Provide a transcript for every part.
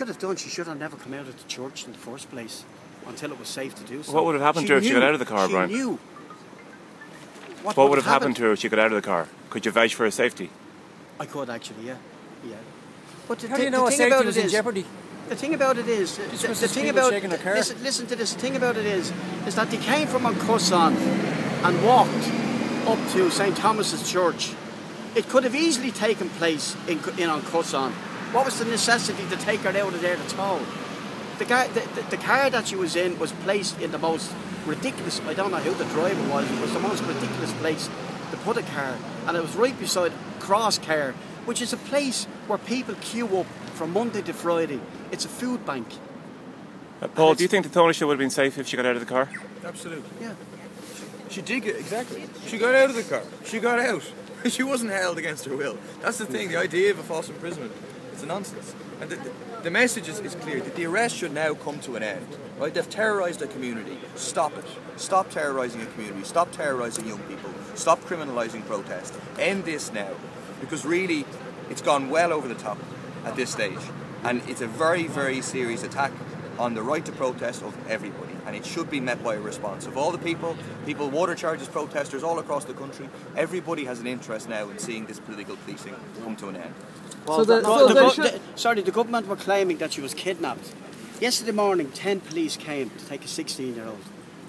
Should have done. She should have never come out of the church in the first place until it was safe to do so. What would have happened to her if she got out of the car, Brian? She knew. What would have happened to her if she got out of the car? Could you vouch for her safety? I could actually, yeah. But how do you know her safety was in jeopardy? The thing about it is, the thing about listen to this. The thing about it is that they came from Uncusson and walked up to St Thomas's Church. It could have easily taken place in Uncusson. What was the necessity to take her out of there at all? The car that she was in was placed in the most ridiculous, I don't know who the driver was, it was the most ridiculous place to put a car, and it was right beside Crosscar, which is a place where people queue up from Monday to Friday. It's a food bank. Paul, do you think the Taoiseach would have been safe if she got out of the car? Absolutely. Yeah. She did get, exactly. She got out of the car. She got out. She wasn't held against her will. That's the thing, the idea of a false imprisonment. It's a nonsense. And the message is clear, that the arrest should now come to an end. Right? They've terrorised a community. Stop it. Stop terrorising a community. Stop terrorising young people. Stop criminalising protest. End this now. Because really, it's gone well over the top at this stage. And it's a very, very serious attack on the right to protest of everybody. And it should be met by a response of all the people, water charges protesters all across the country. Everybody has an interest now in seeing this political policing come to an end. Well, the government were claiming that she was kidnapped. Yesterday morning, 10 police came to take a 16-year-old.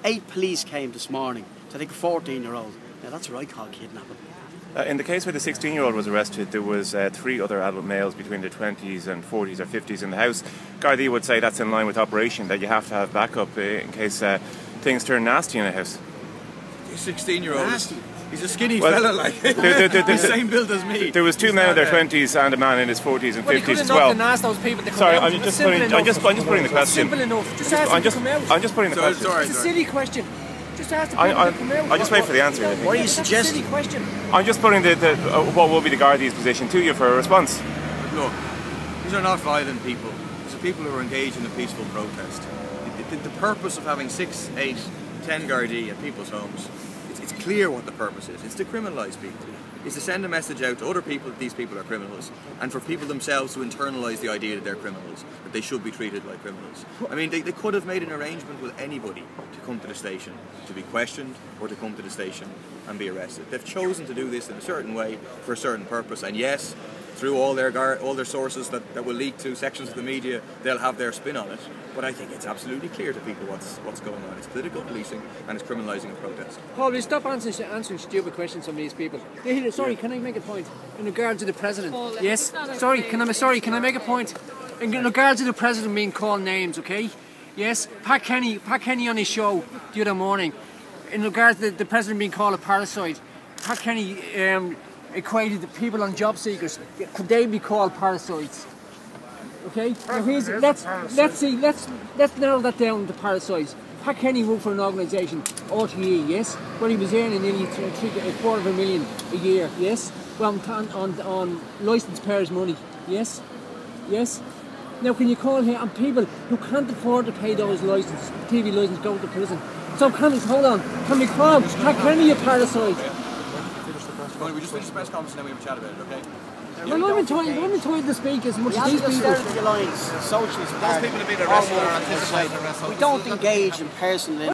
8 police came this morning to take a 14-year-old. Now that's what I call kidnapping. In the case where the 16-year-old was arrested, there was 3 other adult males between their 20s and 40s or 50s in the house. Gardaí would say that's in line with operation, that you have to have backup in case things turn nasty in a house. He's 16-year-old. He's a skinny fella, like he's the same build as me. There was 2 men in their 20s and a man in his 40s and 50s as well. Ask those people to come Sorry, out. I'm just putting the question. Simple enough. Just ask them to come out. I'm just putting the question. It's a silly question. Just ask the people to come out. I'll just wait for the answer. What are you suggesting? That's a silly question. I'm just putting what will be the Gardaí's position to you for a response. Look, these are not violent people. These are people who are engaged in a peaceful protest. The purpose of having 6, 8, 10 Gardaí at people's homes, it's clear what the purpose is. It's to criminalise people. It's to send a message out to other people that these people are criminals, and for people themselves to internalise the idea that they're criminals, that they should be treated like criminals. I mean, they could have made an arrangement with anybody to come to the station, to be questioned, or to come to the station and be arrested. They've chosen to do this in a certain way for a certain purpose, and yes, through all their sources that will leak to sections of the media, they'll have their spin on it. But I think it's absolutely clear to people what's going on. It's political policing and it's criminalising a protest. Paul, will you stop answering stupid questions from these people? Sorry, can I make a point in regard to the president? Paul, yes. Sorry, can I make a point in regard to the president being called names? Okay. Yes. Pat Kenny on his show the other morning, in regard to the president being called a parasite. Pat Kenny equated the people on job seekers. Could they be called parasites? Okay, now let's narrow that down to parasites. Pat Kenny worked for an organisation, RTE, yes, where he was earning nearly $250,000 a year, yes, well, on licensed payers' money, yes. Now, can you call him, and people who can't afford to pay those TV licenses go to prison? So can we call Pat Kenny a parasite? We just finished the press conference and then we have a chat about it, okay? Well, I'm entitled to speak as much as these people. The Alliance, Socialist Party, we don't engage in personal